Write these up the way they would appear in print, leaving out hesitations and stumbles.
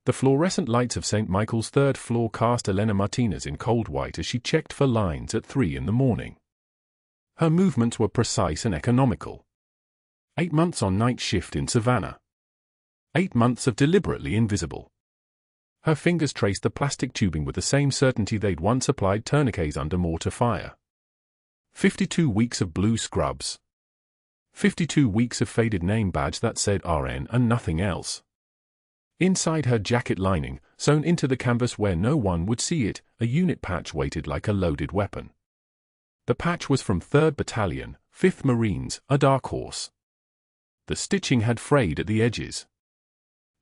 The fluorescent lights of St. Michael's third floor cast Elena Martinez in cold white as she checked for lines at 3 in the morning. Her movements were precise and economical. 8 months on night shift in Savannah. 8 months of deliberately invisible. Her fingers traced the plastic tubing with the same certainty they'd once applied tourniquets under mortar fire. 52 weeks of blue scrubs. 52 weeks of faded name badge that said RN and nothing else. Inside her jacket lining, sewn into the canvas where no one would see it, a unit patch waited like a loaded weapon. The patch was from 3rd Battalion, 5th Marines, a dark horse. The stitching had frayed at the edges.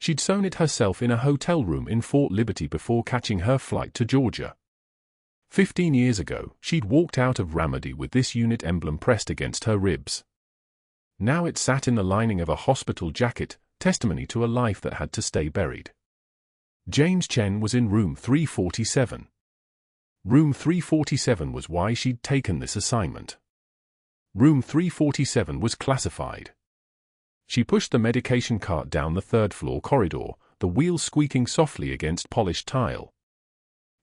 She'd sewn it herself in a hotel room in Fort Liberty before catching her flight to Georgia. 15 years ago, she'd walked out of Ramadi with this unit emblem pressed against her ribs. Now it sat in the lining of a hospital jacket, testimony to a life that had to stay buried. James Chen was in room 347. Room 347 was why she'd taken this assignment. Room 347 was classified. She pushed the medication cart down the 3rd floor corridor, the wheels squeaking softly against polished tile.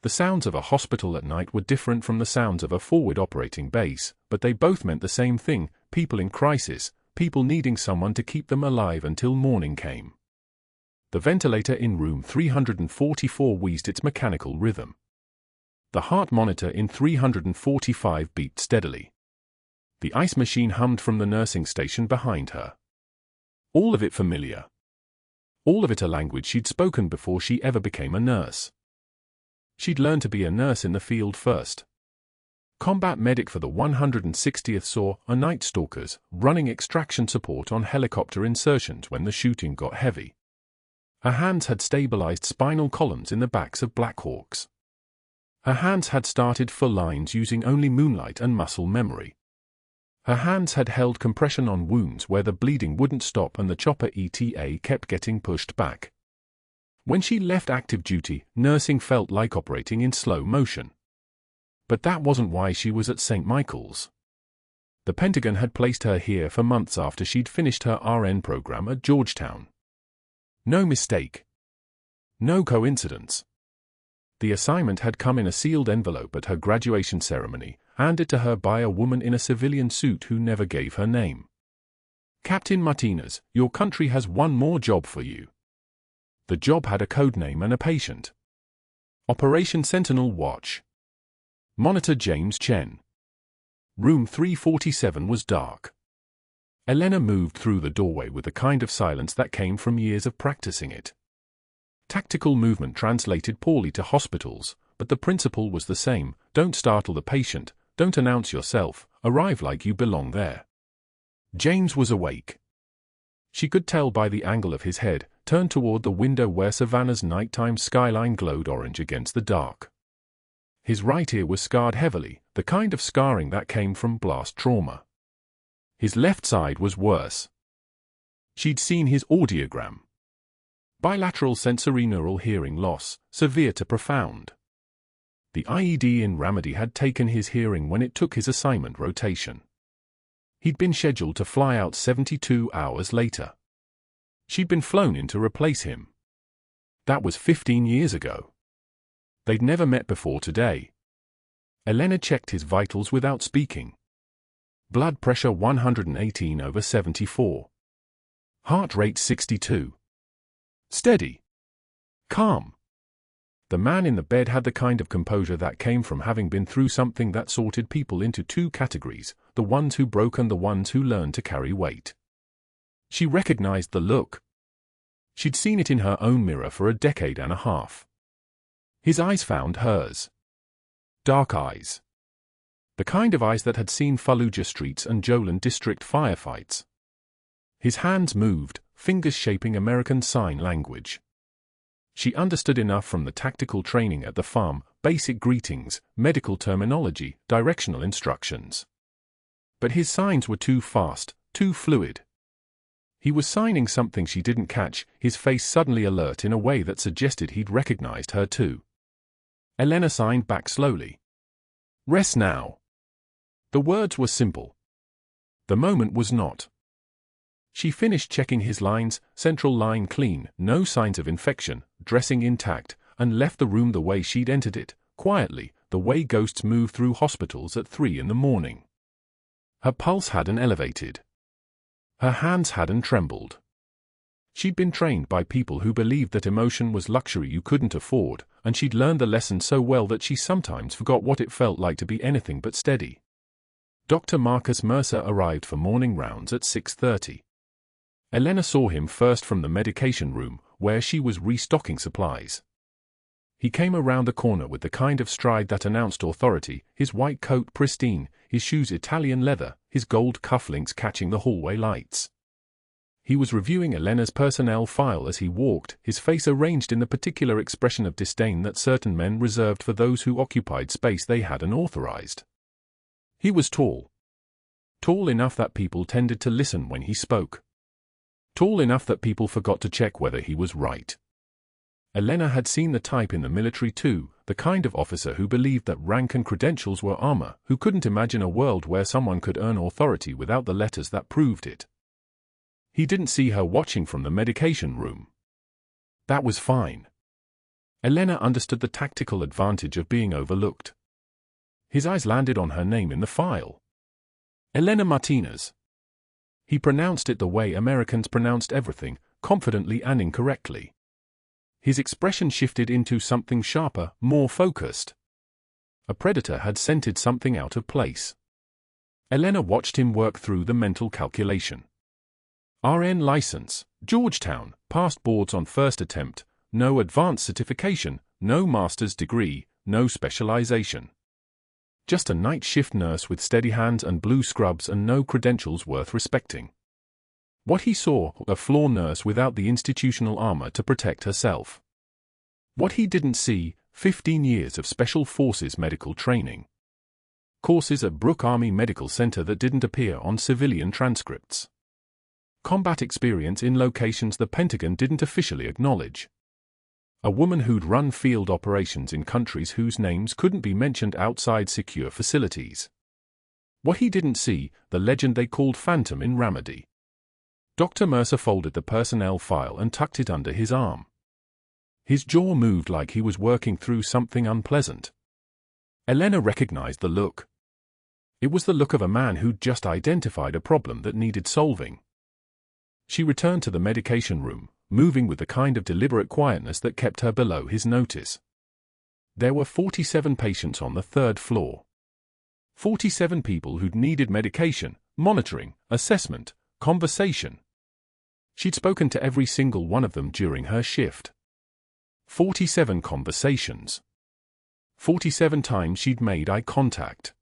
The sounds of a hospital at night were different from the sounds of a forward operating base, but they both meant the same thing: people in crisis, people needing someone to keep them alive until morning came. The ventilator in room 344 wheezed its mechanical rhythm. The heart monitor in 345 beat steadily. The ice machine hummed from the nursing station behind her. All of it familiar. All of it a language she'd spoken before she ever became a nurse. She'd learned to be a nurse in the field first. Combat medic for the 160th SAW, a Night Stalkers, running extraction support on helicopter insertions when the shooting got heavy. Her hands had stabilized spinal columns in the backs of Black Hawks. Her hands had started full lines using only moonlight and muscle memory. Her hands had held compression on wounds where the bleeding wouldn't stop and the chopper ETA kept getting pushed back. When she left active duty, nursing felt like operating in slow motion. But that wasn't why she was at St. Michael's. The Pentagon had placed her here for months after she'd finished her RN program at Georgetown. No mistake. No coincidence. The assignment had come in a sealed envelope at her graduation ceremony, handed to her by a woman in a civilian suit who never gave her name. Captain Martinez, your country has one more job for you. The job had a code name and a patient. Operation Sentinel Watch. Monitor James Chen. Room 347 was dark. Elena moved through the doorway with the kind of silence that came from years of practicing it. Tactical movement translated poorly to hospitals, but the principle was the same: don't startle the patient, don't announce yourself, arrive like you belong there. James was awake. She could tell by the angle of his head, turned toward the window where Savannah's nighttime skyline glowed orange against the dark. His right ear was scarred heavily, the kind of scarring that came from blast trauma. His left side was worse. She'd seen his audiogram. Bilateral sensory neural hearing loss, severe to profound. The IED in Ramadi had taken his hearing when it took his assignment rotation. He'd been scheduled to fly out 72 hours later. She'd been flown in to replace him. That was 15 years ago. They'd never met before today. Elena checked his vitals without speaking. Blood pressure 118/74. Heart rate 62. Steady. Calm. The man in the bed had the kind of composure that came from having been through something that sorted people into two categories: the ones who broke and the ones who learned to carry weight. She recognized the look. She'd seen it in her own mirror for a decade and a half. His eyes found hers. Dark eyes. The kind of eyes that had seen Fallujah streets and Jolan district firefights. His hands moved, fingers shaping American Sign Language. She understood enough from the tactical training at the farm, basic greetings, medical terminology, directional instructions. But his signs were too fast, too fluid. He was signing something she didn't catch, his face suddenly alert in a way that suggested he'd recognized her too. Elena signed back slowly. Rest now. The words were simple. The moment was not. She finished checking his lines, central line clean, no signs of infection, dressing intact, and left the room the way she'd entered it, quietly, the way ghosts move through hospitals at 3 in the morning. Her pulse hadn't elevated. Her hands hadn't trembled. She'd been trained by people who believed that emotion was luxury you couldn't afford, and she'd learned the lesson so well that she sometimes forgot what it felt like to be anything but steady. Dr. Marcus Mercer arrived for morning rounds at 6:30. Elena saw him first from the medication room, where she was restocking supplies. He came around the corner with the kind of stride that announced authority, his white coat pristine, his shoes Italian leather, his gold cufflinks catching the hallway lights. He was reviewing Elena's personnel file as he walked, his face arranged in the particular expression of disdain that certain men reserved for those who occupied space they hadn't authorized. He was tall. Tall enough that people tended to listen when he spoke. Tall enough that people forgot to check whether he was right. Elena had seen the type in the military too, the kind of officer who believed that rank and credentials were armor, who couldn't imagine a world where someone could earn authority without the letters that proved it. He didn't see her watching from the medication room. That was fine. Elena understood the tactical advantage of being overlooked. His eyes landed on her name in the file. Elena Martinez. He pronounced it the way Americans pronounced everything, confidently and incorrectly. His expression shifted into something sharper, more focused. A predator had scented something out of place. Elena watched him work through the mental calculation. RN license, Georgetown, passed boards on first attempt, no advanced certification, no master's degree, no specialization. Just a night shift nurse with steady hands and blue scrubs and no credentials worth respecting. What he saw, a floor nurse without the institutional armor to protect herself. What he didn't see, 15 years of Special Forces medical training. Courses at Brooke Army Medical Center that didn't appear on civilian transcripts. Combat experience in locations the Pentagon didn't officially acknowledge. A woman who'd run field operations in countries whose names couldn't be mentioned outside secure facilities. What he didn't see, the legend they called Phantom in Ramadi. Dr. Mercer folded the personnel file and tucked it under his arm. His jaw moved like he was working through something unpleasant. Elena recognized the look. It was the look of a man who'd just identified a problem that needed solving. She returned to the medication room, moving with the kind of deliberate quietness that kept her below his notice. There were 47 patients on the 3rd floor. 47 people who'd needed medication, monitoring, assessment, conversation. She'd spoken to every single one of them during her shift. 47 conversations. 47 times she'd made eye contact.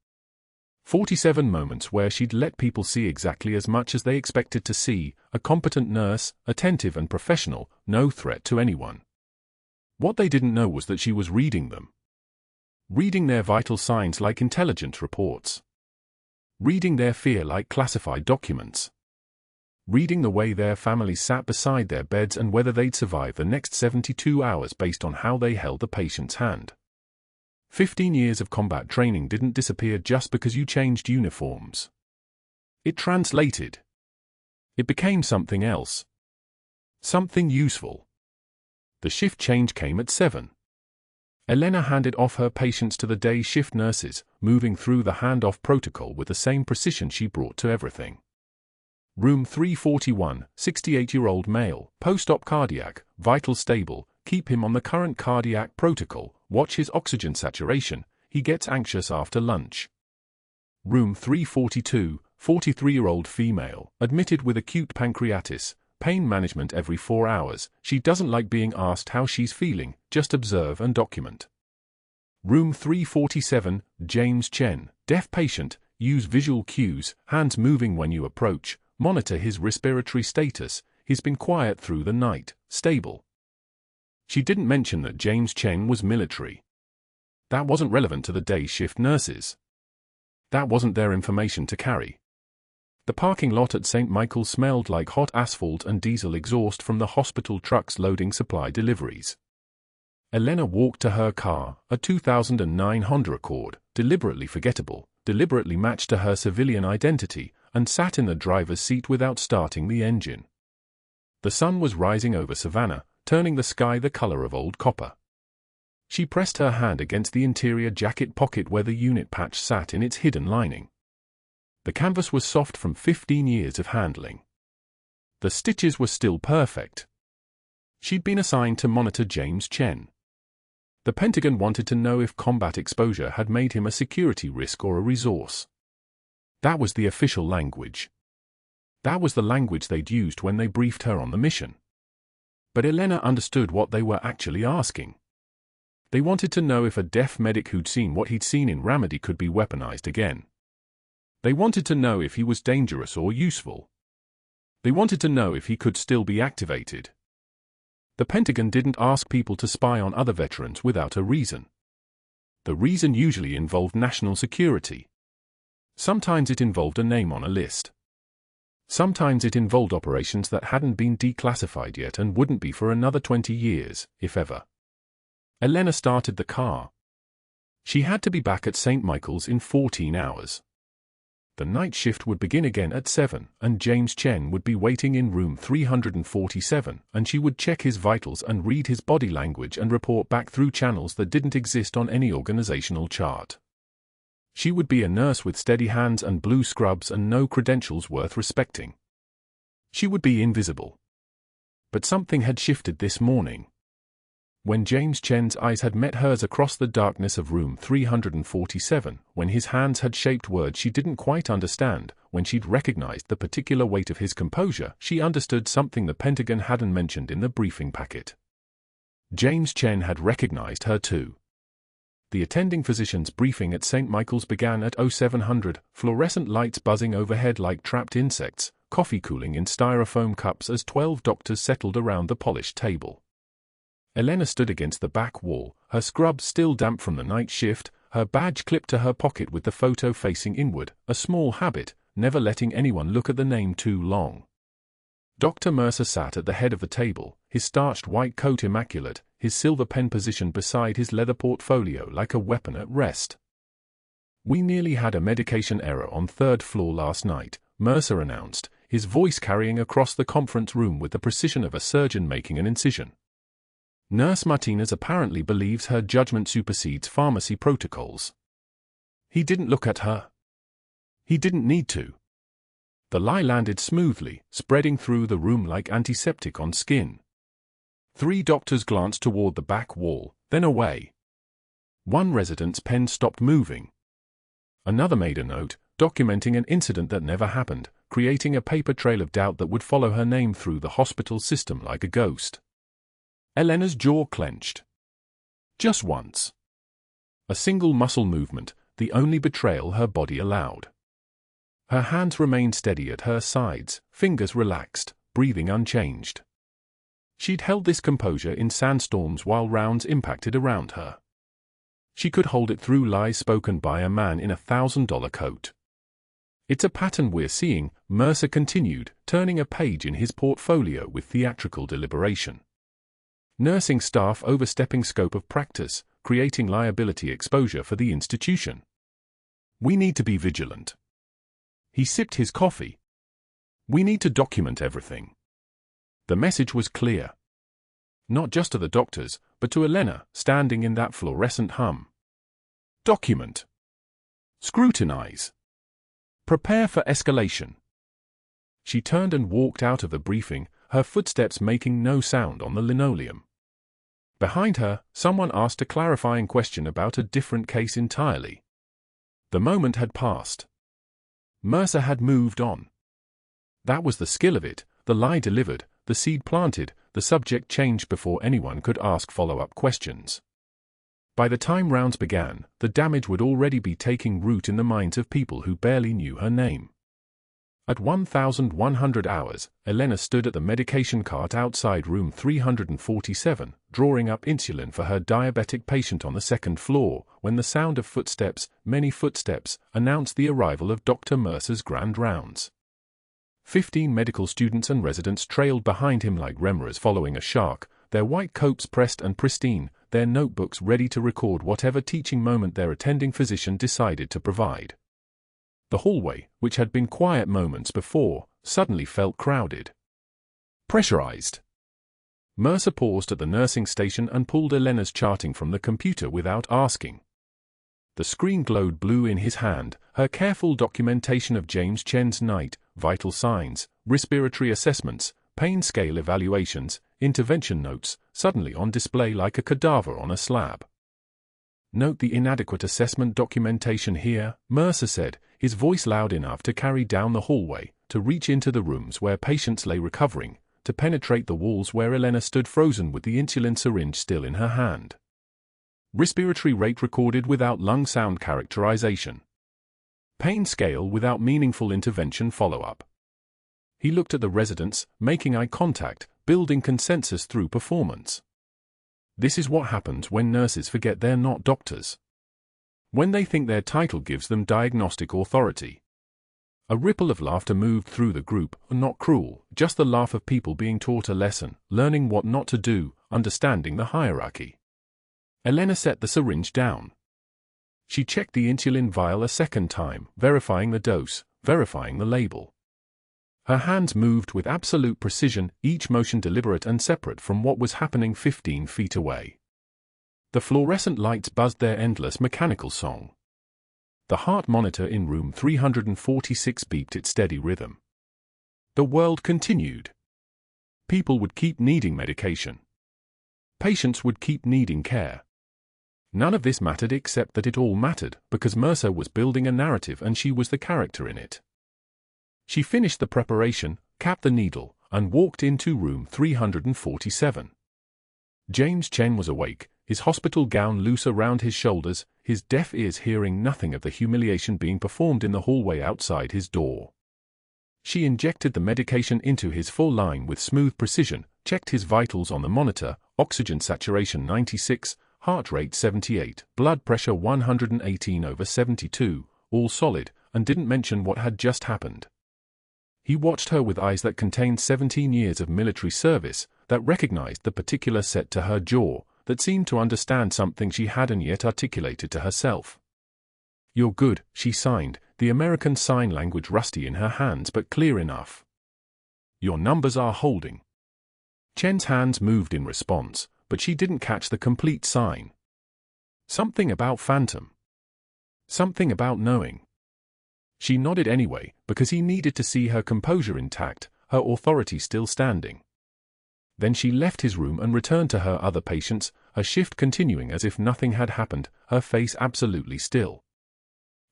47 moments where she'd let people see exactly as much as they expected to see, a competent nurse, attentive and professional, no threat to anyone. What they didn't know was that she was reading them. Reading their vital signs like intelligence reports. Reading their fear like classified documents. Reading the way their families sat beside their beds and whether they'd survive the next 72 hours based on how they held the patient's hand. 15 years of combat training didn't disappear just because you changed uniforms. It translated. It became something else. Something useful. The shift change came at 7. Elena handed off her patients to the day shift nurses, moving through the handoff protocol with the same precision she brought to everything. Room 341, 68-year-old male, post-op cardiac, vital stable, keep him on the current cardiac protocol, watch his oxygen saturation, he gets anxious after lunch. Room 342, 43-year-old female, admitted with acute pancreatitis, pain management every 4 hours, she doesn't like being asked how she's feeling, just observe and document. Room 347, James Chen, deaf patient, use visual cues, hands moving when you approach, monitor his respiratory status, he's been quiet through the night, stable. She didn't mention that James Chen was military. That wasn't relevant to the day shift nurses. That wasn't their information to carry. The parking lot at St. Michael's smelled like hot asphalt and diesel exhaust from the hospital trucks loading supply deliveries. Elena walked to her car, a 2009 Honda Accord, deliberately forgettable, deliberately matched to her civilian identity, and sat in the driver's seat without starting the engine. The sun was rising over Savannah, turning the sky the color of old copper. She pressed her hand against the interior jacket pocket where the unit patch sat in its hidden lining. The canvas was soft from 15 years of handling. The stitches were still perfect. She'd been assigned to monitor James Chen. The Pentagon wanted to know if combat exposure had made him a security risk or a resource. That was the official language. That was the language they'd used when they briefed her on the mission. But Elena understood what they were actually asking. They wanted to know if a deaf medic who'd seen what he'd seen in Ramadi could be weaponized again. They wanted to know if he was dangerous or useful. They wanted to know if he could still be activated. The Pentagon didn't ask people to spy on other veterans without a reason. The reason usually involved national security. Sometimes it involved a name on a list. Sometimes it involved operations that hadn't been declassified yet and wouldn't be for another 20 years, if ever. Elena started the car. She had to be back at St. Michael's in 14 hours. The night shift would begin again at 7, and James Chen would be waiting in room 347, and she would check his vitals and read his body language and report back through channels that didn't exist on any organizational chart. She would be a nurse with steady hands and blue scrubs and no credentials worth respecting. She would be invisible. But something had shifted this morning. When James Chen's eyes had met hers across the darkness of room 347, when his hands had shaped words she didn't quite understand, when she'd recognized the particular weight of his composure, she understood something the Pentagon hadn't mentioned in the briefing packet. James Chen had recognized her too. The attending physician's briefing at St. Michael's began at 0700, fluorescent lights buzzing overhead like trapped insects, coffee cooling in styrofoam cups as 12 doctors settled around the polished table. Elena stood against the back wall, her scrubs still damp from the night shift, her badge clipped to her pocket with the photo facing inward, a small habit, never letting anyone look at the name too long. Dr. Mercer sat at the head of the table, his starched white coat immaculate, his silver pen positioned beside his leather portfolio like a weapon at rest. "We nearly had a medication error on third floor last night," Mercer announced, his voice carrying across the conference room with the precision of a surgeon making an incision. "Nurse Martinez apparently believes her judgment supersedes pharmacy protocols." He didn't look at her. He didn't need to. The lie landed smoothly, spreading through the room like antiseptic on skin. 3 doctors glanced toward the back wall, then away. One resident's pen stopped moving. Another made a note, documenting an incident that never happened, creating a paper trail of doubt that would follow her name through the hospital system like a ghost. Elena's jaw clenched. Just once. A single muscle movement, the only betrayal her body allowed. Her hands remained steady at her sides, fingers relaxed, breathing unchanged. She'd held this composure in sandstorms while rounds impacted around her. She could hold it through lies spoken by a man in a $1,000 coat. "It's a pattern we're seeing," Mercer continued, turning a page in his portfolio with theatrical deliberation. "Nursing staff overstepping scope of practice, creating liability exposure for the institution. We need to be vigilant." He sipped his coffee. "We need to document everything." The message was clear. Not just to the doctors, but to Elena, standing in that fluorescent hum. Document. Scrutinize. Prepare for escalation. She turned and walked out of the briefing, her footsteps making no sound on the linoleum. Behind her, someone asked a clarifying question about a different case entirely. The moment had passed. Mercer had moved on. That was the skill of it, the lie delivered, the seed planted, the subject changed before anyone could ask follow-up questions. By the time rounds began, the damage would already be taking root in the minds of people who barely knew her name. At 1,100 hours, Elena stood at the medication cart outside room 347, drawing up insulin for her diabetic patient on the second floor, when the sound of footsteps, many footsteps, announced the arrival of Dr. Mercer's grand rounds. 15 medical students and residents trailed behind him like remoras following a shark, their white coats pressed and pristine, their notebooks ready to record whatever teaching moment their attending physician decided to provide. The hallway, which had been quiet moments before, suddenly felt crowded. Pressurized. Mercer paused at the nursing station and pulled Elena's charting from the computer without asking. The screen glowed blue in his hand, her careful documentation of James Chen's night, vital signs, respiratory assessments, pain scale evaluations, intervention notes, suddenly on display like a cadaver on a slab. "Note the inadequate assessment documentation here," Mercer said, his voice loud enough to carry down the hallway, to reach into the rooms where patients lay recovering, to penetrate the walls where Elena stood frozen with the insulin syringe still in her hand. Respiratory rate recorded without lung sound characterization. Pain scale without meaningful intervention follow-up. He looked at the residents, making eye contact, building consensus through performance. This is what happens when nurses forget they're not doctors. When they think their title gives them diagnostic authority. A ripple of laughter moved through the group, not cruel, just the laugh of people being taught a lesson, learning what not to do, understanding the hierarchy. Elena set the syringe down. She checked the insulin vial a second time, verifying the dose, verifying the label. Her hands moved with absolute precision, each motion deliberate and separate from what was happening 15 feet away. The fluorescent lights buzzed their endless mechanical song. The heart monitor in room 346 beeped its steady rhythm. The world continued. People would keep needing medication. Patients would keep needing care. None of this mattered except that it all mattered, because Mercer was building a narrative and she was the character in it. She finished the preparation, capped the needle, and walked into room 347. James Chen was awake, his hospital gown loose around his shoulders, his deaf ears hearing nothing of the humiliation being performed in the hallway outside his door. She injected the medication into his full line with smooth precision, checked his vitals on the monitor, oxygen saturation 96, heart rate 78, blood pressure 118/72, all solid, and didn't mention what had just happened. He watched her with eyes that contained 17 years of military service, that recognized the particular set to her jaw, that seemed to understand something she hadn't yet articulated to herself. "You're good," she signed, the American Sign Language rusty in her hands but clear enough. "Your numbers are holding." Chen's hands moved in response, but she didn't catch the complete sign. Something about phantom. Something about knowing. She nodded anyway, because he needed to see her composure intact, her authority still standing. Then she left his room and returned to her other patients, her shift continuing as if nothing had happened, her face absolutely still.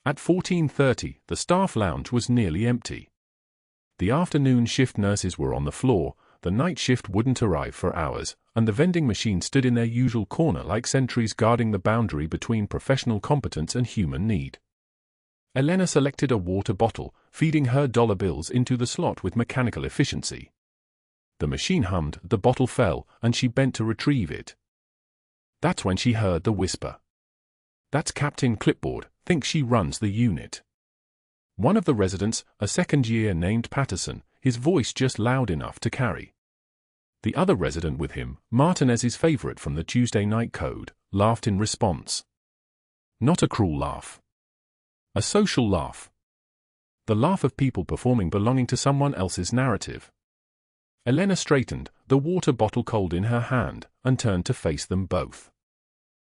At 14:30, the staff lounge was nearly empty. The afternoon shift nurses were on the floor, the night shift wouldn't arrive for hours, and the vending machine stood in their usual corner like sentries guarding the boundary between professional competence and human need. Elena selected a water bottle, feeding her dollar bills into the slot with mechanical efficiency. The machine hummed, the bottle fell, and she bent to retrieve it. That's when she heard the whisper. "That's Captain Clipboard, thinks she runs the unit." One of the residents, a second year named Patterson, his voice just loud enough to carry. The other resident with him, Martinez's favorite from the Tuesday night code, laughed in response. Not a cruel laugh. A social laugh. The laugh of people performing belonging to someone else's narrative. Elena straightened, the water bottle cold in her hand, and turned to face them both.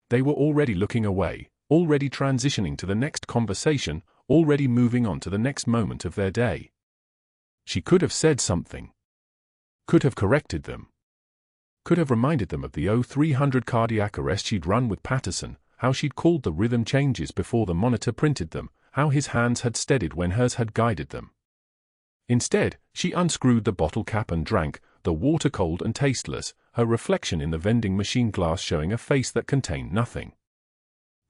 They were already looking away, already transitioning to the next conversation, already moving on to the next moment of their day. She could have said something. Could have corrected them. Could have reminded them of the 0300 cardiac arrest she'd run with Patterson, how she'd called the rhythm changes before the monitor printed them, how his hands had steadied when hers had guided them. Instead, she unscrewed the bottle cap and drank, the water cold and tasteless, her reflection in the vending machine glass showing a face that contained nothing.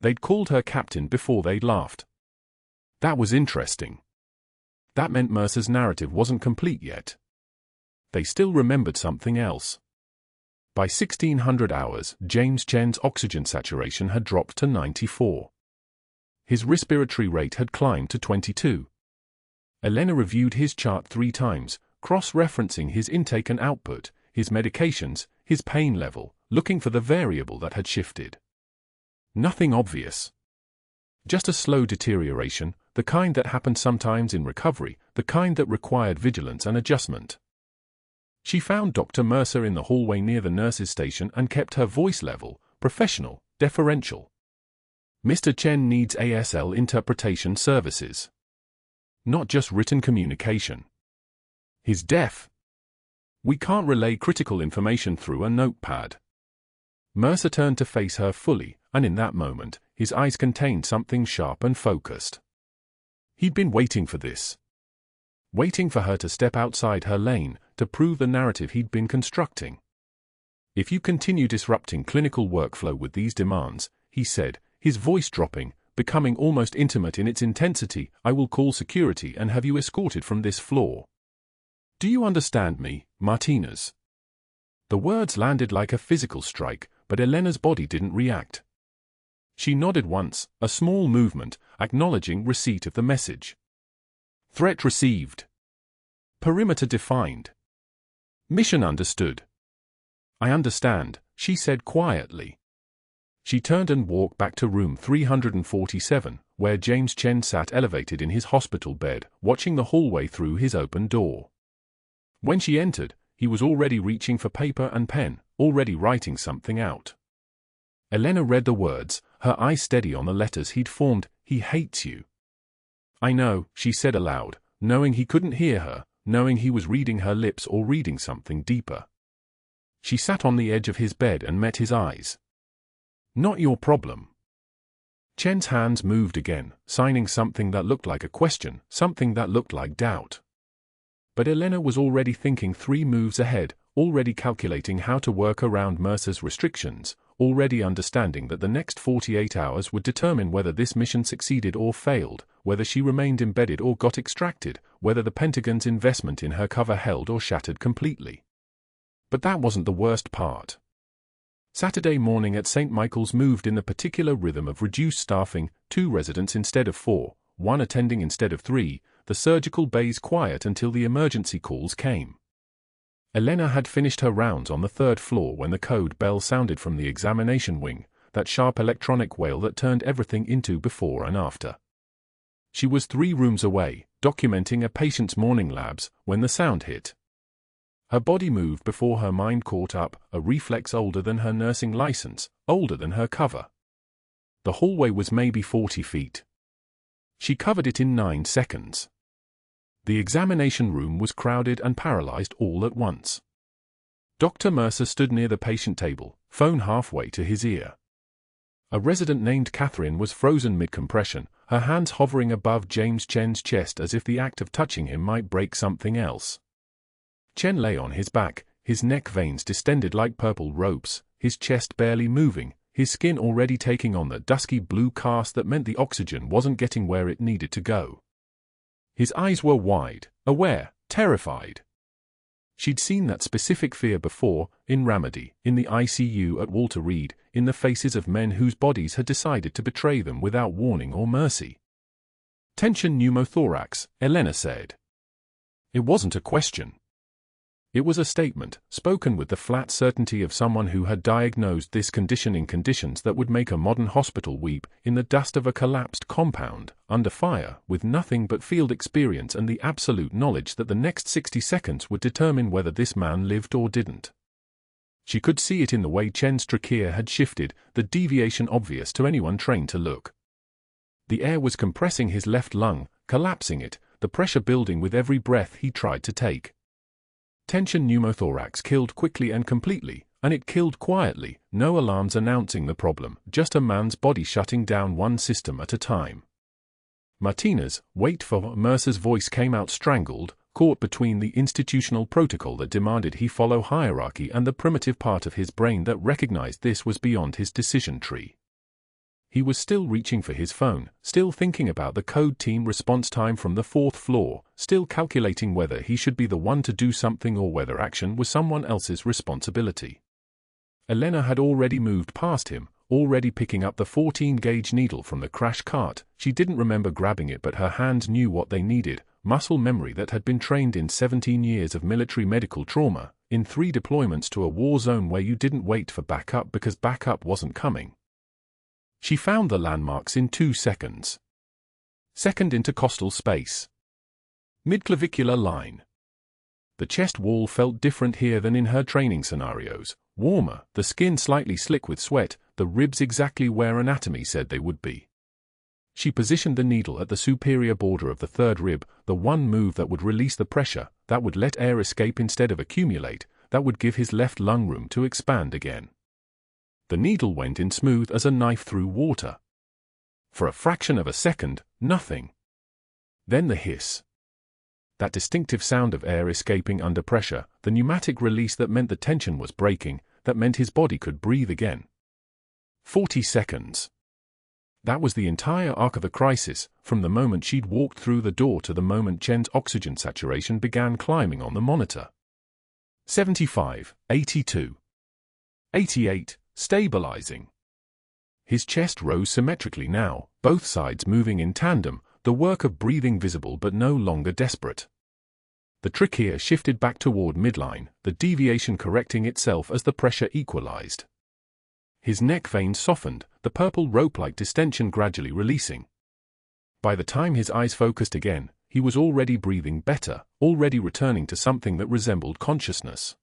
They'd called her captain before they'd laughed. That was interesting. That meant Mercer's narrative wasn't complete yet. They still remembered something else. By 1600 hours, James Chen's oxygen saturation had dropped to 94. His respiratory rate had climbed to 22. Elena reviewed his chart 3 times, cross-referencing his intake and output, his medications, his pain level, looking for the variable that had shifted. Nothing obvious. Just a slow deterioration, the kind that happened sometimes in recovery, the kind that required vigilance and adjustment. She found Dr. Mercer in the hallway near the nurse's station and kept her voice level, professional, deferential. "Mr. Chen needs ASL interpretation services. Not just written communication. He's deaf. We can't relay critical information through a notepad." Mercer turned to face her fully, and in that moment, his eyes contained something sharp and focused. He'd been waiting for this. Waiting for her to step outside her lane, to prove the narrative he'd been constructing. "If you continue disrupting clinical workflow with these demands," he said, his voice dropping, becoming almost intimate in its intensity, "I will call security and have you escorted from this floor. Do you understand me, Martinez?" The words landed like a physical strike, but Elena's body didn't react. She nodded once, a small movement, acknowledging receipt of the message. Threat received. Perimeter defined. Mission understood. "I understand," she said quietly. She turned and walked back to room 347, where James Chen sat elevated in his hospital bed, watching the hallway through his open door. When she entered, he was already reaching for paper and pen, already writing something out. Elena read the words, her eyes steady on the letters he'd formed. "He hates you." "I know," she said aloud, knowing he couldn't hear her, knowing he was reading her lips or reading something deeper. She sat on the edge of his bed and met his eyes. "Not your problem." Chen's hands moved again, signing something that looked like a question, something that looked like doubt. But Elena was already thinking 3 moves ahead, already calculating how to work around Mercer's restrictions, already understanding that the next 48 hours would determine whether this mission succeeded or failed, whether she remained embedded or got extracted, whether the Pentagon's investment in her cover held or shattered completely. But that wasn't the worst part. Saturday morning at St. Michael's moved in the particular rhythm of reduced staffing, 2 residents instead of 4, 1 attending instead of 3, the surgical bays quiet until the emergency calls came. Elena had finished her rounds on the 3rd floor when the code bell sounded from the examination wing, that sharp electronic wail that turned everything into before and after. She was 3 rooms away, documenting a patient's morning labs, when the sound hit. Her body moved before her mind caught up, a reflex older than her nursing license, older than her cover. The hallway was maybe 40 feet. She covered it in 9 seconds. The examination room was crowded and paralyzed all at once. Dr. Mercer stood near the patient table, phone halfway to his ear. A resident named Catherine was frozen mid-compression, her hands hovering above James Chen's chest as if the act of touching him might break something else. Chen lay on his back, his neck veins distended like purple ropes, his chest barely moving, his skin already taking on the dusky blue cast that meant the oxygen wasn't getting where it needed to go. His eyes were wide, aware, terrified. She'd seen that specific fear before, in Ramadi, in the ICU at Walter Reed, in the faces of men whose bodies had decided to betray them without warning or mercy. "Tension pneumothorax," Elena said. It wasn't a question. It was a statement, spoken with the flat certainty of someone who had diagnosed this condition in conditions that would make a modern hospital weep, in the dust of a collapsed compound, under fire, with nothing but field experience and the absolute knowledge that the next 60 seconds would determine whether this man lived or didn't. She could see it in the way Chen's trachea had shifted, the deviation obvious to anyone trained to look. The air was compressing his left lung, collapsing it, the pressure building with every breath he tried to take. Tension pneumothorax killed quickly and completely, and it killed quietly, no alarms announcing the problem, just a man's body shutting down one system at a time. "Martinez, wait for..." Mercer's voice came out strangled, caught between the institutional protocol that demanded he follow hierarchy and the primitive part of his brain that recognized this was beyond his decision tree. He was still reaching for his phone, still thinking about the code team response time from the 4th floor, still calculating whether he should be the one to do something or whether action was someone else's responsibility. Elena had already moved past him, already picking up the 14-gauge needle from the crash cart. She didn't remember grabbing it, but her hands knew what they needed, muscle memory that had been trained in 17 years of military medical trauma, in 3 deployments to a war zone where you didn't wait for backup because backup wasn't coming. She found the landmarks in 2 seconds. Second intercostal space. Midclavicular line. The chest wall felt different here than in her training scenarios. Warmer, the skin slightly slick with sweat, the ribs exactly where anatomy said they would be. She positioned the needle at the superior border of the third rib, the one move that would release the pressure, that would let air escape instead of accumulate, that would give his left lung room to expand again. The needle went in smooth as a knife through water. For a fraction of a second, nothing. Then the hiss. That distinctive sound of air escaping under pressure, the pneumatic release that meant the tension was breaking, that meant his body could breathe again. 40 seconds. That was the entire arc of the crisis, from the moment she'd walked through the door to the moment Chen's oxygen saturation began climbing on the monitor. 75, 82. 88, stabilizing. His chest rose symmetrically now, both sides moving in tandem, the work of breathing visible but no longer desperate. The trachea shifted back toward midline, the deviation correcting itself as the pressure equalized. His neck veins softened, the purple rope-like distension gradually releasing. By the time his eyes focused again, he was already breathing better, already returning to something that resembled consciousness.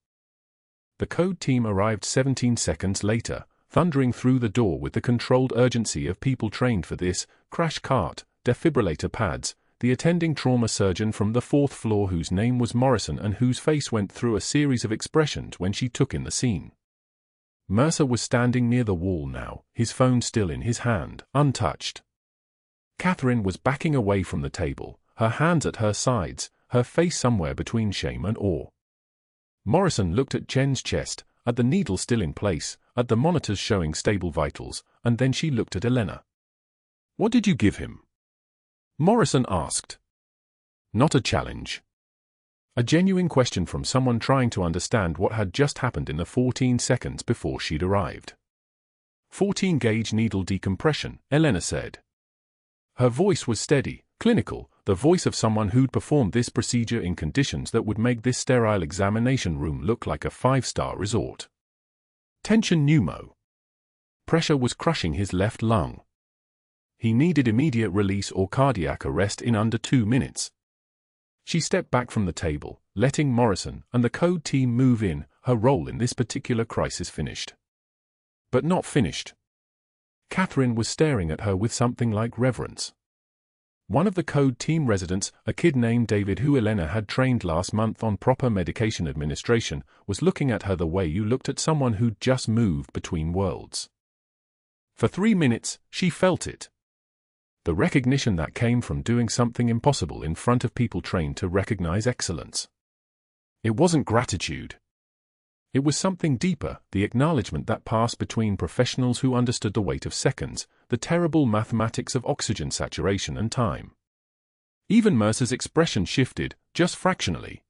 The code team arrived 17 seconds later, thundering through the door with the controlled urgency of people trained for this: crash cart, defibrillator pads, the attending trauma surgeon from the 4th floor whose name was Morrison and whose face went through a series of expressions when she took in the scene. Mercer was standing near the wall now, his phone still in his hand, untouched. Catherine was backing away from the table, her hands at her sides, her face somewhere between shame and awe. Morrison looked at Chen's chest, at the needle still in place, at the monitors showing stable vitals, and then she looked at Elena. "What did you give him?" Morrison asked. Not a challenge. A genuine question from someone trying to understand what had just happened in the 14 seconds before she'd arrived. 14-gauge needle decompression, Elena said. Her voice was steady, clinical, the voice of someone who'd performed this procedure in conditions that would make this sterile examination room look like a 5-star resort. Tension pneumo. Pressure was crushing his left lung. He needed immediate release or cardiac arrest in under 2 minutes. She stepped back from the table, letting Morrison and the code team move in, her role in this particular crisis finished. But not finished. Catherine was staring at her with something like reverence. One of the code team residents, a kid named David who Elena had trained last month on proper medication administration, was looking at her the way you looked at someone who'd just moved between worlds. For 3 minutes, she felt it. The recognition that came from doing something impossible in front of people trained to recognize excellence. It wasn't gratitude. It was something deeper, the acknowledgement that passed between professionals who understood the weight of seconds, the terrible mathematics of oxygen saturation and time. Even Mercer's expression shifted, just fractionally.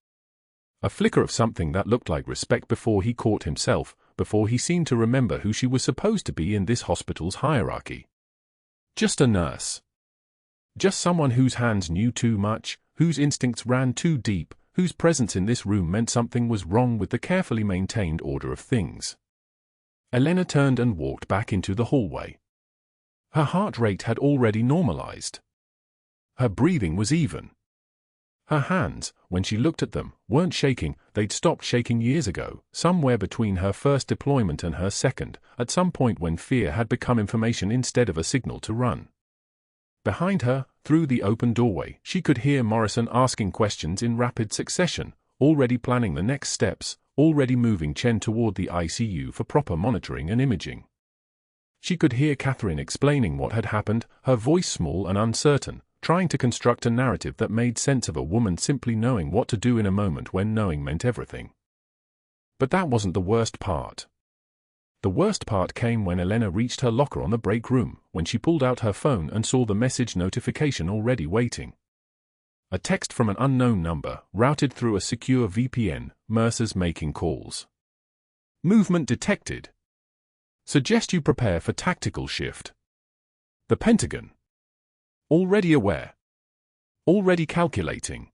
A flicker of something that looked like respect before he caught himself, before he seemed to remember who she was supposed to be in this hospital's hierarchy. Just a nurse. Just someone whose hands knew too much, whose instincts ran too deep, whose presence in this room meant something was wrong with the carefully maintained order of things. Elena turned and walked back into the hallway. Her heart rate had already normalized. Her breathing was even. Her hands, when she looked at them, weren't shaking, they'd stopped shaking years ago, somewhere between her first deployment and her second, at some point when fear had become information instead of a signal to run. Behind her, through the open doorway, she could hear Morrison asking questions in rapid succession, already planning the next steps, already moving Chen toward the ICU for proper monitoring and imaging. She could hear Catherine explaining what had happened, her voice small and uncertain, trying to construct a narrative that made sense of a woman simply knowing what to do in a moment when knowing meant everything. But that wasn't the worst part. The worst part came when Elena reached her locker on the break room, when she pulled out her phone and saw the message notification already waiting. A text from an unknown number, routed through a secure VPN, Mercer's making calls. Movement detected. Suggest you prepare for tactical shift. The Pentagon. Already aware. Already calculating.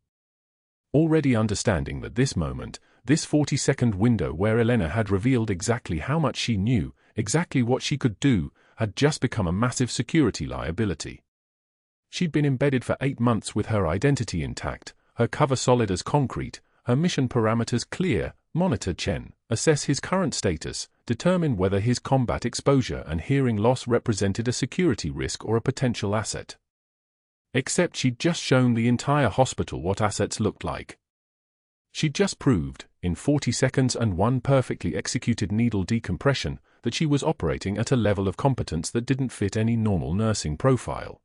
Already understanding that this moment, this 40-second window where Elena had revealed exactly how much she knew, exactly what she could do, had just become a massive security liability. She'd been embedded for 8 months with her identity intact, her cover solid as concrete, her mission parameters clear: monitor Chen, assess his current status, determine whether his combat exposure and hearing loss represented a security risk or a potential asset. Except she'd just shown the entire hospital what assets looked like. She'd just proved, in 40 seconds and one perfectly executed needle decompression, that she was operating at a level of competence that didn't fit any normal nursing profile.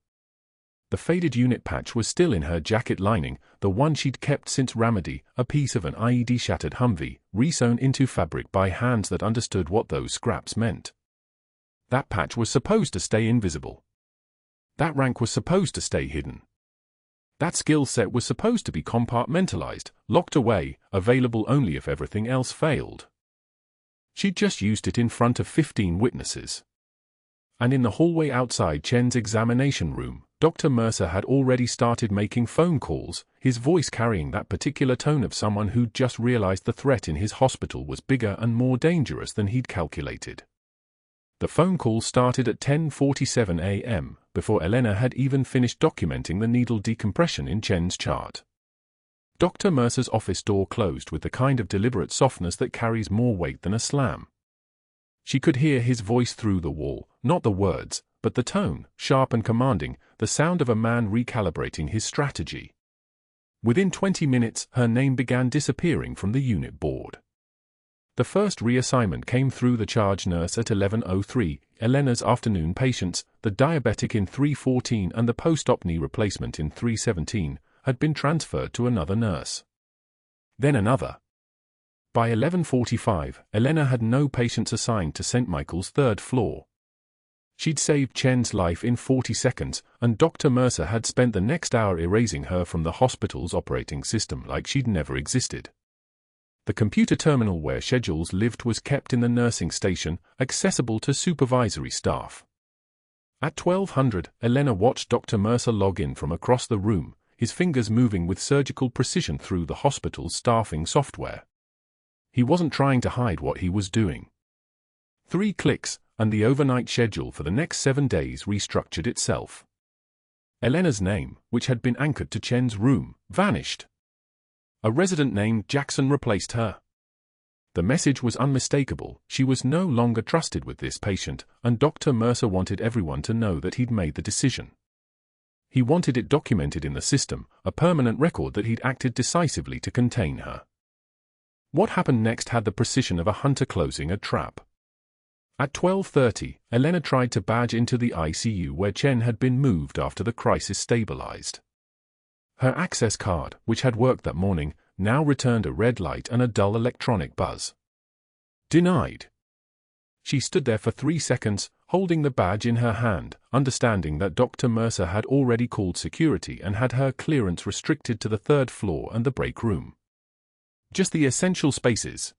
The faded unit patch was still in her jacket lining, the one she'd kept since Ramadi, a piece of an IED-shattered Humvee, resewn into fabric by hands that understood what those scraps meant. That patch was supposed to stay invisible. That rank was supposed to stay hidden. That skill set was supposed to be compartmentalized, locked away, available only if everything else failed. She'd just used it in front of 15 witnesses. And in the hallway outside Chen's examination room, Dr. Mercer had already started making phone calls, his voice carrying that particular tone of someone who'd just realized the threat in his hospital was bigger and more dangerous than he'd calculated. The phone call started at 10:47 a.m., before Elena had even finished documenting the needle decompression in Chen's chart. Dr. Mercer's office door closed with the kind of deliberate softness that carries more weight than a slam. She could hear his voice through the wall, not the words, but the tone, sharp and commanding, the sound of a man recalibrating his strategy. Within 20 minutes, her name began disappearing from the unit board. The first reassignment came through the charge nurse at 11:03, Elena's afternoon patients, the diabetic in 3:14 and the post-op knee replacement in 3:17, had been transferred to another nurse. Then another. By 11:45, Elena had no patients assigned to St. Michael's third floor. She'd saved Chen's life in 40 seconds, and Dr. Mercer had spent the next hour erasing her from the hospital's operating system like she'd never existed. The computer terminal where schedules lived was kept in the nursing station, accessible to supervisory staff. At 1200, Elena watched Dr. Mercer log in from across the room, his fingers moving with surgical precision through the hospital's staffing software. He wasn't trying to hide what he was doing. 3 clicks, and the overnight schedule for the next 7 days restructured itself. Elena's name, which had been anchored to Chen's room, vanished. A resident named Jackson replaced her. The message was unmistakable: she was no longer trusted with this patient, and Dr. Mercer wanted everyone to know that he'd made the decision. He wanted it documented in the system, a permanent record that he'd acted decisively to contain her. What happened next had the precision of a hunter closing a trap. At 12:30, Elena tried to badge into the ICU where Chen had been moved after the crisis stabilized. Her access card, which had worked that morning, now returned a red light and a dull electronic buzz. Denied. She stood there for 3 seconds, holding the badge in her hand, understanding that Dr. Mercer had already called security and had her clearance restricted to the 3rd floor and the break room. Just the essential spaces.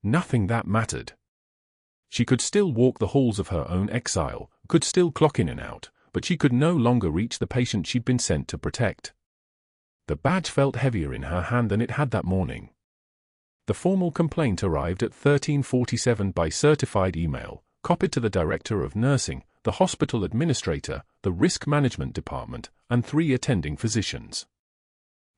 Nothing that mattered. She could still walk the halls of her own exile, could still clock in and out, but she could no longer reach the patient she'd been sent to protect. The badge felt heavier in her hand than it had that morning. The formal complaint arrived at 13:47 by certified email, copied to the director of nursing, the hospital administrator, the risk management department, and 3 attending physicians.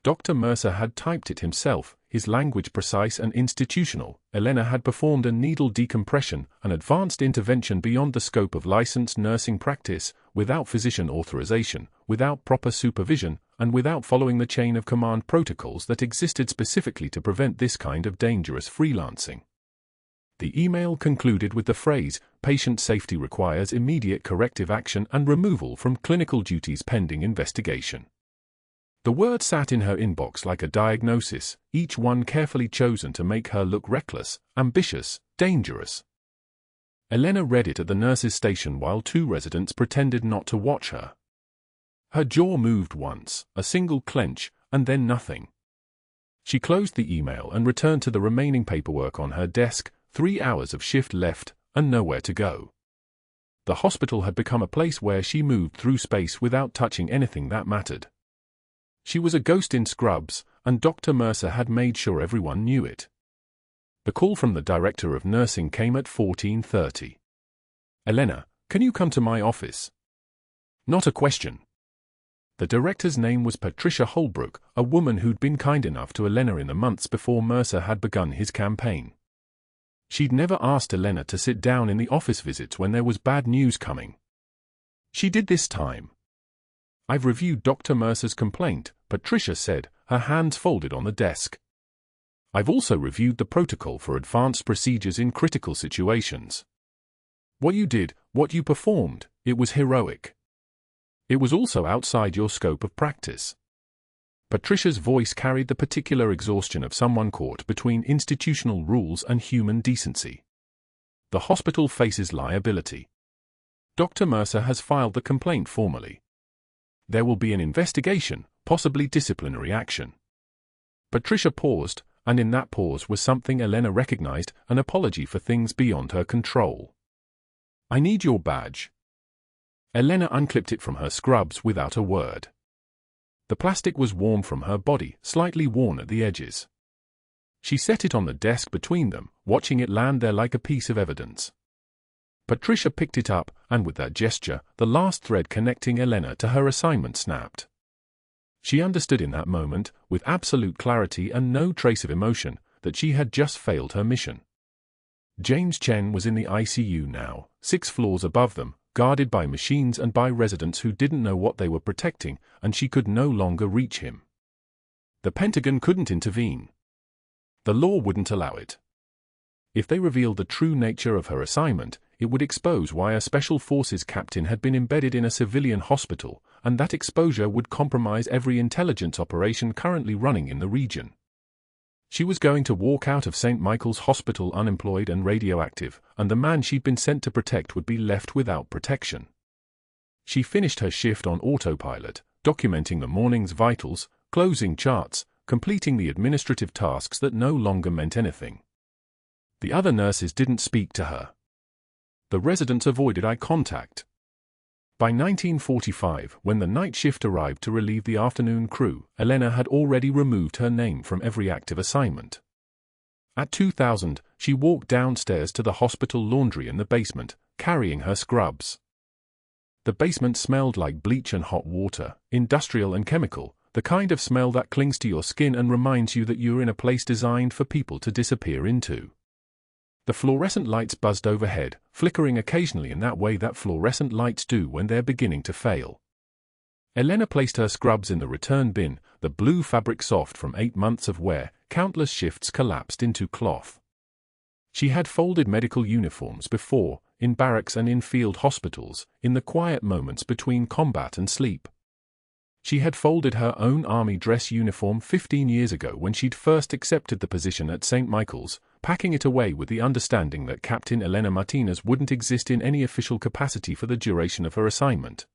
Dr. Mercer had typed it himself, his language precise and institutional. Elena had performed a needle decompression, an advanced intervention beyond the scope of licensed nursing practice, without physician authorization, without proper supervision, and without following the chain of command protocols that existed specifically to prevent this kind of dangerous freelancing. The email concluded with the phrase, "Patient safety requires immediate corrective action and removal from clinical duties pending investigation." The words sat in her inbox like a diagnosis, each one carefully chosen to make her look reckless, ambitious, dangerous. Elena read it at the nurse's station while 2 residents pretended not to watch her. Her jaw moved once, a single clench, and then nothing. She closed the email and returned to the remaining paperwork on her desk, 3 hours of shift left, and nowhere to go. The hospital had become a place where she moved through space without touching anything that mattered. She was a ghost in scrubs, and Dr. Mercer had made sure everyone knew it. The call from the director of nursing came at 14:30. "Elena, can you come to my office?" Not a question. The director's name was Patricia Holbrook, a woman who'd been kind enough to Elena in the months before Mercer had begun his campaign. She'd never asked Elena to sit down in the office visits when there was bad news coming. She did this time. "I've reviewed Dr. Mercer's complaint," Patricia said, her hands folded on the desk. "I've also reviewed the protocol for advanced procedures in critical situations. What you did, what you performed, it was heroic. It was also outside your scope of practice." Patricia's voice carried the particular exhaustion of someone caught between institutional rules and human decency. "The hospital faces liability. Dr. Mercer has filed the complaint formally. There will be an investigation, possibly disciplinary action." Patricia paused, and in that pause was something Elena recognized, an apology for things beyond her control. "I need your badge." Elena unclipped it from her scrubs without a word. The plastic was warm from her body, slightly worn at the edges. She set it on the desk between them, watching it land there like a piece of evidence. Patricia picked it up, and with that gesture, the last thread connecting Elena to her assignment snapped. She understood in that moment, with absolute clarity and no trace of emotion, that she had just failed her mission. James Chen was in the ICU now, 6 floors above them, guarded by machines and by residents who didn't know what they were protecting, and she could no longer reach him. The Pentagon couldn't intervene. The law wouldn't allow it. If they revealed the true nature of her assignment, it would expose why a Special Forces captain had been embedded in a civilian hospital, and that exposure would compromise every intelligence operation currently running in the region. She was going to walk out of St. Michael's Hospital unemployed and radioactive, and the man she'd been sent to protect would be left without protection. She finished her shift on autopilot, documenting the morning's vitals, closing charts, completing the administrative tasks that no longer meant anything. The other nurses didn't speak to her. The residents avoided eye contact. By 1945, when the night shift arrived to relieve the afternoon crew, Elena had already removed her name from every active assignment. At 2000, she walked downstairs to the hospital laundry in the basement, carrying her scrubs. The basement smelled like bleach and hot water, industrial and chemical, the kind of smell that clings to your skin and reminds you that you're in a place designed for people to disappear into. The fluorescent lights buzzed overhead, flickering occasionally in that way that fluorescent lights do when they're beginning to fail. Elena placed her scrubs in the return bin, the blue fabric soft from 8 months of wear, countless shifts collapsed into cloth. She had folded medical uniforms before, in barracks and in field hospitals, in the quiet moments between combat and sleep. She had folded her own army dress uniform 15 years ago when she'd first accepted the position at St. Michael's, packing it away with the understanding that Captain Elena Martinez wouldn't exist in any official capacity for the duration of her assignment.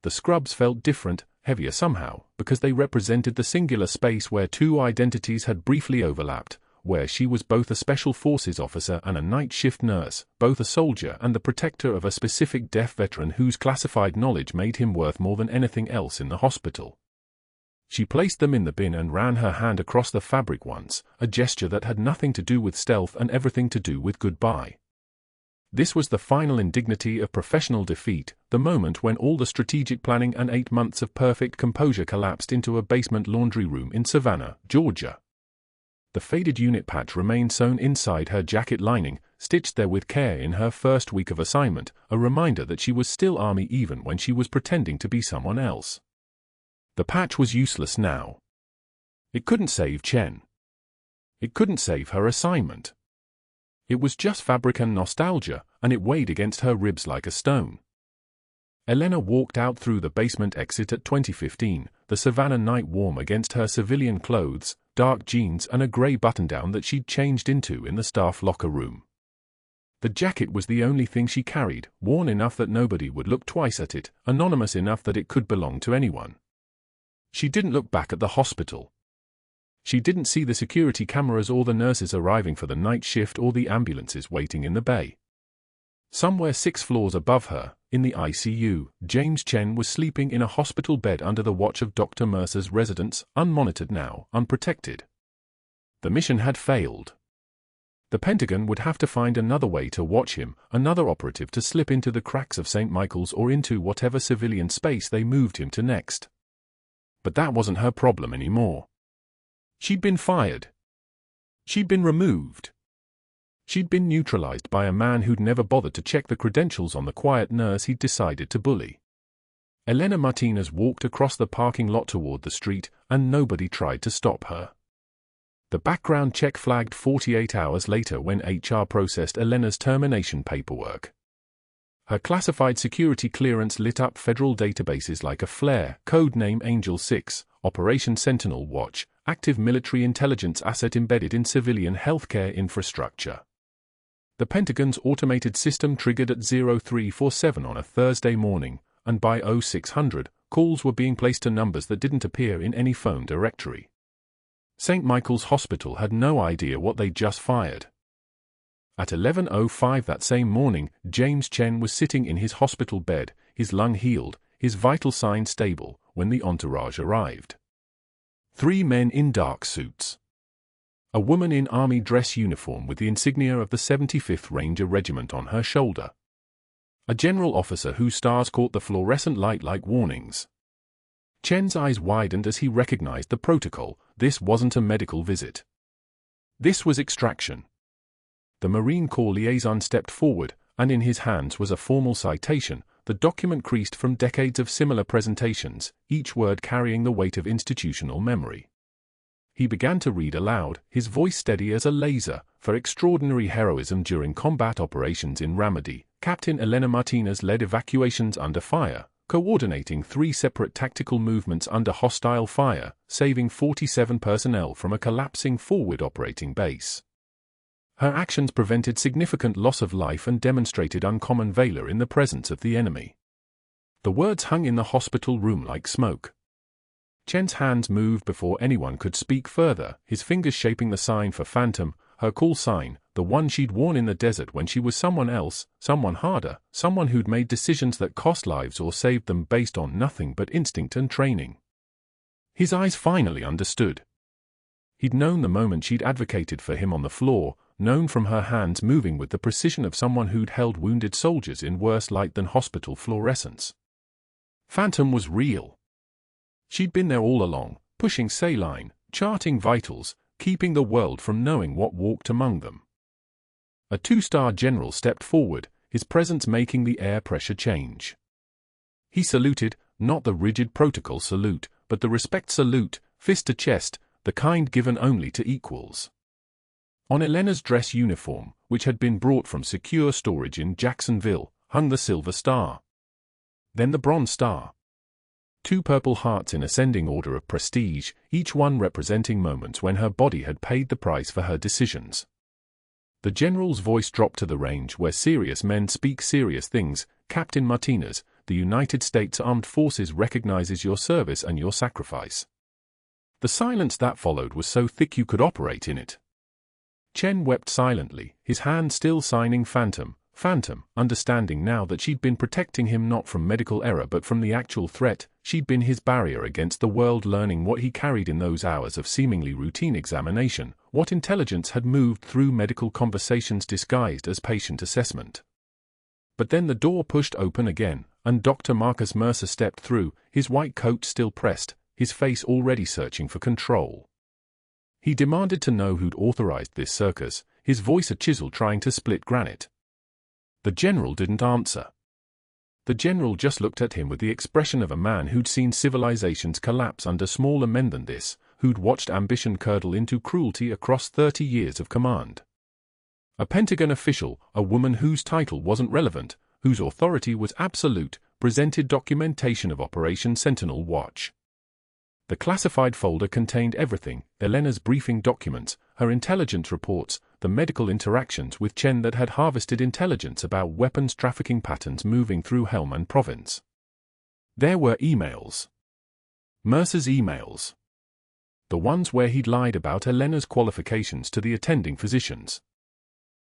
The scrubs felt different, heavier somehow, because they represented the singular space where 2 identities had briefly overlapped, where she was both a Special Forces officer and a night shift nurse, both a soldier and the protector of a specific deaf veteran whose classified knowledge made him worth more than anything else in the hospital. She placed them in the bin and ran her hand across the fabric once, a gesture that had nothing to do with stealth and everything to do with goodbye. This was the final indignity of professional defeat, the moment when all the strategic planning and 8 months of perfect composure collapsed into a basement laundry room in Savannah, Georgia. The faded unit patch remained sewn inside her jacket lining, stitched there with care in her first week of assignment, a reminder that she was still Army even when she was pretending to be someone else. The patch was useless now. It couldn't save Chen. It couldn't save her assignment. It was just fabric and nostalgia, and it weighed against her ribs like a stone. Elena walked out through the basement exit at 2015, the Savannah night warm against her civilian clothes, dark jeans and a grey button-down that she'd changed into in the staff locker room. The jacket was the only thing she carried, worn enough that nobody would look twice at it, anonymous enough that it could belong to anyone. She didn't look back at the hospital. She didn't see the security cameras or the nurses arriving for the night shift or the ambulances waiting in the bay. Somewhere 6 floors above her, in the ICU, James Chen was sleeping in a hospital bed under the watch of Dr. Mercer's residents, unmonitored now, unprotected. The mission had failed. The Pentagon would have to find another way to watch him, another operative to slip into the cracks of St. Michael's or into whatever civilian space they moved him to next. But that wasn't her problem anymore. She'd been fired. She'd been removed. She'd been neutralized by a man who'd never bothered to check the credentials on the quiet nurse he'd decided to bully. Elena Martinez walked across the parking lot toward the street, and nobody tried to stop her. The background check flagged 48 hours later when HR processed Elena's termination paperwork. Her classified security clearance lit up federal databases like a flare, codename Angel 6, Operation Sentinel Watch, active military intelligence asset embedded in civilian healthcare infrastructure. The Pentagon's automated system triggered at 0347 on a Thursday morning, and by 0600, calls were being placed to numbers that didn't appear in any phone directory. St. Michael's Hospital had no idea what they'd just fired. At 11:05 that same morning, James Chen was sitting in his hospital bed, his lung healed, his vital signs stable, when the entourage arrived. 3 men in dark suits. A woman in army dress uniform with the insignia of the 75th Ranger Regiment on her shoulder. A general officer whose stars caught the fluorescent light like warnings. Chen's eyes widened as he recognized the protocol. This wasn't a medical visit. This was extraction. The Marine Corps liaison stepped forward, and in his hands was a formal citation, the document creased from decades of similar presentations, each word carrying the weight of institutional memory. He began to read aloud, his voice steady as a laser. For extraordinary heroism during combat operations in Ramadi, Captain Elena Martinez led evacuations under fire, coordinating 3 separate tactical movements under hostile fire, saving 47 personnel from a collapsing forward operating base. Her actions prevented significant loss of life and demonstrated uncommon valor in the presence of the enemy. The words hung in the hospital room like smoke. Chen's hands moved before anyone could speak further, his fingers shaping the sign for Phantom, her call sign, the one she'd worn in the desert when she was someone else, someone harder, someone who'd made decisions that cost lives or saved them based on nothing but instinct and training. His eyes finally understood. He'd known the moment she'd advocated for him on the floor, known from her hands moving with the precision of someone who'd held wounded soldiers in worse light than hospital fluorescence. Phantom was real. She'd been there all along, pushing saline, charting vitals, keeping the world from knowing what walked among them. A 2-star general stepped forward, his presence making the air pressure change. He saluted, not the rigid protocol salute, but the respect salute, fist to chest, the kind given only to equals. On Elena's dress uniform, which had been brought from secure storage in Jacksonville, hung the silver star. Then the bronze star. 2 purple hearts in ascending order of prestige, each one representing moments when her body had paid the price for her decisions. The general's voice dropped to the range where serious men speak serious things. Captain Martinez, the United States Armed Forces recognizes your service and your sacrifice. The silence that followed was so thick you could operate in it. Chen wept silently, his hand still signing Phantom, understanding now that she'd been protecting him not from medical error but from the actual threat. She'd been his barrier against the world, learning what he carried in those hours of seemingly routine examination, what intelligence had moved through medical conversations disguised as patient assessment. But then the door pushed open again, and Dr. Marcus Mercer stepped through, his white coat still pressed, his face already searching for control. He demanded to know who'd authorized this circus, his voice a chisel trying to split granite. The general didn't answer. The general just looked at him with the expression of a man who'd seen civilizations collapse under smaller men than this, who'd watched ambition curdle into cruelty across 30 years of command. A Pentagon official, a woman whose title wasn't relevant, whose authority was absolute, presented documentation of Operation Sentinel Watch. The classified folder contained everything: Elena's briefing documents, her intelligence reports, the medical interactions with Chen that had harvested intelligence about weapons trafficking patterns moving through Helmand province. There were emails. Mercer's emails. The ones where he'd lied about Elena's qualifications to the attending physicians.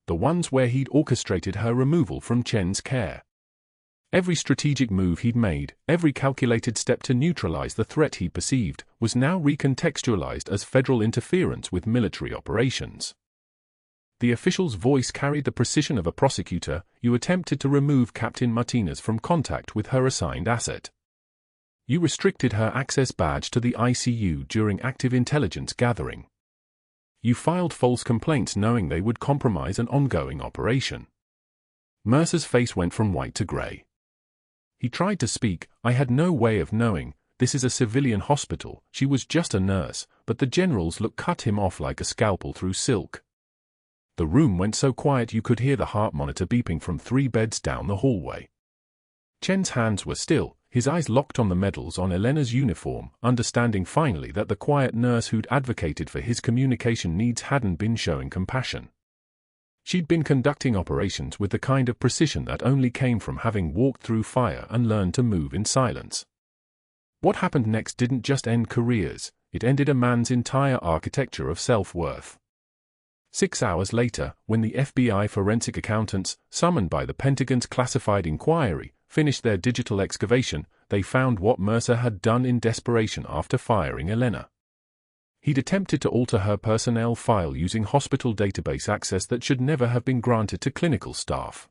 The ones where he'd orchestrated her removal from Chen's care. Every strategic move he'd made, every calculated step to neutralize the threat he perceived, was now recontextualized as federal interference with military operations. The official's voice carried the precision of a prosecutor. "You attempted to remove Captain Martinez from contact with her assigned asset. You restricted her access badge to the ICU during active intelligence gathering. You filed false complaints knowing they would compromise an ongoing operation." Mercer's face went from white to gray. He tried to speak. "I had no way of knowing. This is a civilian hospital. She was just a nurse," but the general's look cut him off like a scalpel through silk. The room went so quiet you could hear the heart monitor beeping from 3 beds down the hallway. Chen's hands were still, his eyes locked on the medals on Elena's uniform, understanding finally that the quiet nurse who'd advocated for his communication needs hadn't been showing compassion. She'd been conducting operations with the kind of precision that only came from having walked through fire and learned to move in silence. What happened next didn't just end careers, it ended a man's entire architecture of self-worth. 6 hours later, when the FBI forensic accountants, summoned by the Pentagon's classified inquiry, finished their digital excavation, they found what Mercer had done in desperation after firing Elena. He'd attempted to alter her personnel file using hospital database access that should never have been granted to clinical staff.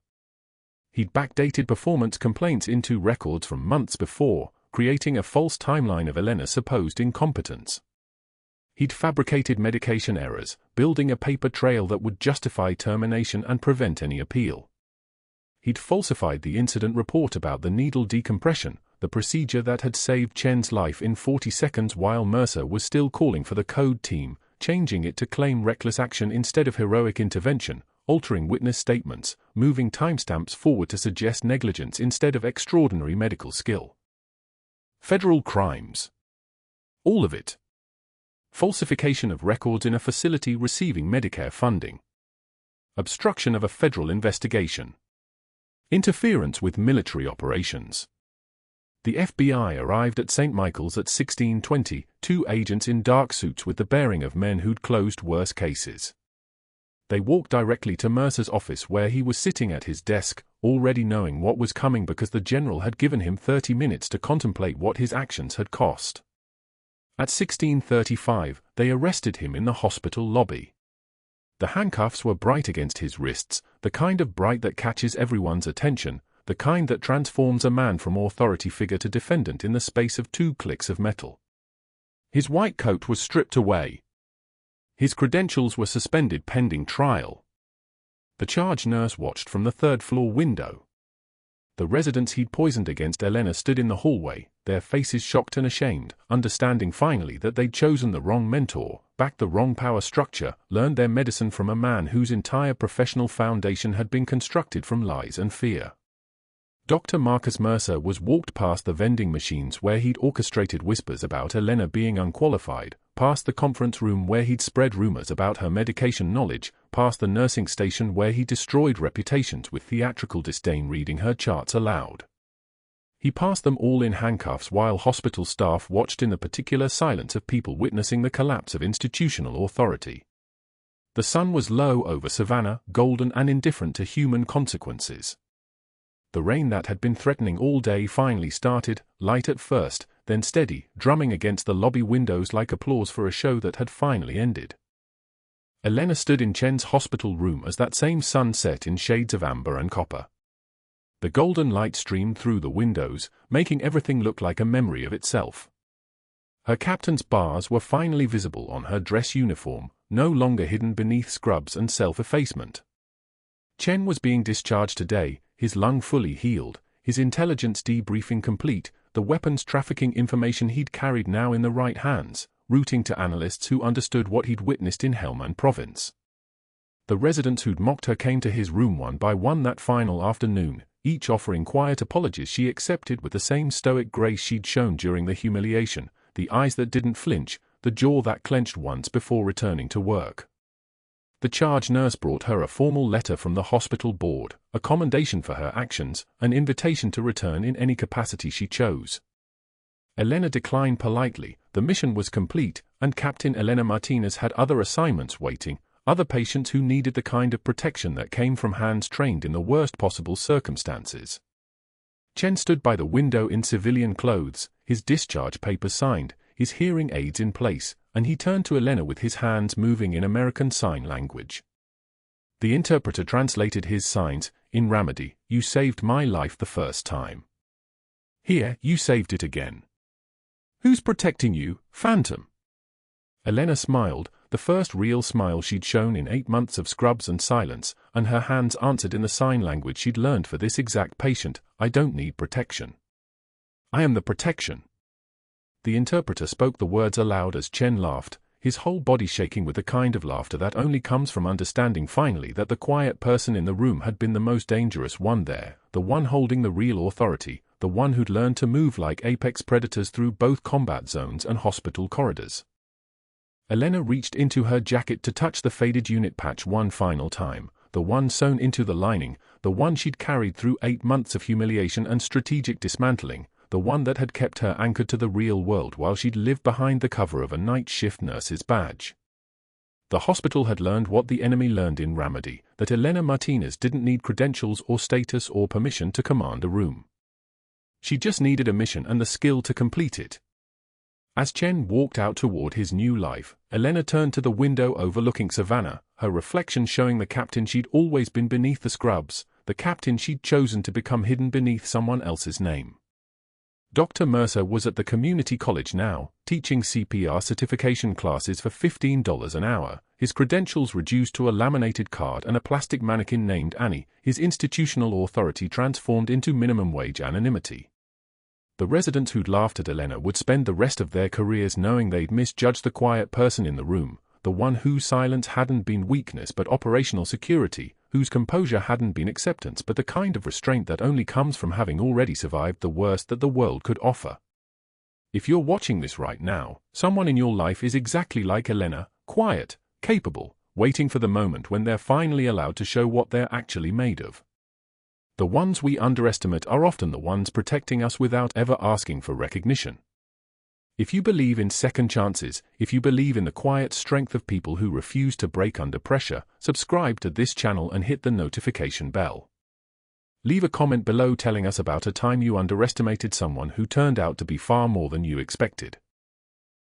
He'd backdated performance complaints into records from months before, creating a false timeline of Elena's supposed incompetence. He'd fabricated medication errors, building a paper trail that would justify termination and prevent any appeal. He'd falsified the incident report about the needle decompression, the procedure that had saved Chen's life in 40 seconds while Mercer was still calling for the code team, changing it to claim reckless action instead of heroic intervention, altering witness statements, moving timestamps forward to suggest negligence instead of extraordinary medical skill. Federal crimes. All of it. Falsification of records in a facility receiving Medicare funding. Obstruction of a federal investigation. Interference with military operations. The FBI arrived at St. Michael's at 16:20, 2 agents in dark suits with the bearing of men who'd closed worse cases. They walked directly to Mercer's office where he was sitting at his desk, already knowing what was coming because the general had given him 30 minutes to contemplate what his actions had cost. At 16:35, they arrested him in the hospital lobby. The handcuffs were bright against his wrists, the kind of bright that catches everyone's attention, the kind that transforms a man from authority figure to defendant in the space of 2 clicks of metal. His white coat was stripped away. His credentials were suspended pending trial. The charge nurse watched from the 3rd-floor window. The residents he'd poisoned against Elena stood in the hallway, their faces shocked and ashamed, understanding finally that they'd chosen the wrong mentor, backed the wrong power structure, learned their medicine from a man whose entire professional foundation had been constructed from lies and fear. Dr. Marcus Mercer was walked past the vending machines where he'd orchestrated whispers about Elena being unqualified, past the conference room where he'd spread rumors about her medication knowledge, past the nursing station where he destroyed reputations with theatrical disdain reading her charts aloud. He passed them all in handcuffs while hospital staff watched in the particular silence of people witnessing the collapse of institutional authority. The sun was low over Savannah, golden and indifferent to human consequences. The rain that had been threatening all day finally started, light at first, then steady, drumming against the lobby windows like applause for a show that had finally ended. Elena stood in Chen's hospital room as that same sun set in shades of amber and copper. The golden light streamed through the windows, making everything look like a memory of itself. Her captain's bars were finally visible on her dress uniform, no longer hidden beneath scrubs and self-effacement. Chen was being discharged today, his lung fully healed, his intelligence debriefing complete, the weapons trafficking information he'd carried now in the right hands, routing to analysts who understood what he'd witnessed in Helmand Province. The residents who'd mocked her came to his room one by one that final afternoon, each offering quiet apologies she accepted with the same stoic grace she'd shown during the humiliation, the eyes that didn't flinch, the jaw that clenched once before returning to work. The charge nurse brought her a formal letter from the hospital board, a commendation for her actions, an invitation to return in any capacity she chose. Elena declined politely, the mission was complete, and Captain Elena Martinez had other assignments waiting, other patients who needed the kind of protection that came from hands trained in the worst possible circumstances. Chen stood by the window in civilian clothes, his discharge papers signed, his hearing aids in place, and he turned to Elena with his hands moving in American Sign Language. The interpreter translated his signs. In Ramadi, you saved my life the first time. Here, you saved it again. Who's protecting you, Phantom? Elena smiled, the first real smile she'd shown in 8 months of scrubs and silence, and her hands answered in the sign language she'd learned for this exact patient. I don't need protection. I am the protection. The interpreter spoke the words aloud as Chen laughed, his whole body shaking with the kind of laughter that only comes from understanding finally that the quiet person in the room had been the most dangerous one there, the one holding the real authority, the one who'd learned to move like apex predators through both combat zones and hospital corridors. Elena reached into her jacket to touch the faded unit patch one final time, the one sewn into the lining, the one she'd carried through 8 months of humiliation and strategic dismantling, the one that had kept her anchored to the real world while she'd lived behind the cover of a night shift nurse's badge. The hospital had learned what the enemy learned in Ramadi, that Elena Martinez didn't need credentials or status or permission to command a room. She just needed a mission and the skill to complete it. As Chen walked out toward his new life, Elena turned to the window overlooking Savannah, her reflection showing the captain she'd always been beneath the scrubs, the captain she'd chosen to become hidden beneath someone else's name. Dr. Mercer was at the community college now, teaching CPR certification classes for $15 an hour, his credentials reduced to a laminated card and a plastic mannequin named Annie, his institutional authority transformed into minimum wage anonymity. The residents who'd laughed at Elena would spend the rest of their careers knowing they'd misjudged the quiet person in the room, the one whose silence hadn't been weakness but operational security, whose composure hadn't been acceptance but the kind of restraint that only comes from having already survived the worst that the world could offer. If you're watching this right now, someone in your life is exactly like Elena, quiet, capable, waiting for the moment when they're finally allowed to show what they're actually made of. The ones we underestimate are often the ones protecting us without ever asking for recognition. If you believe in second chances, if you believe in the quiet strength of people who refuse to break under pressure, subscribe to this channel and hit the notification bell. Leave a comment below telling us about a time you underestimated someone who turned out to be far more than you expected.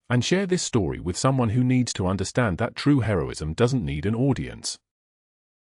And share this story with someone who needs to understand that true heroism doesn't need an audience.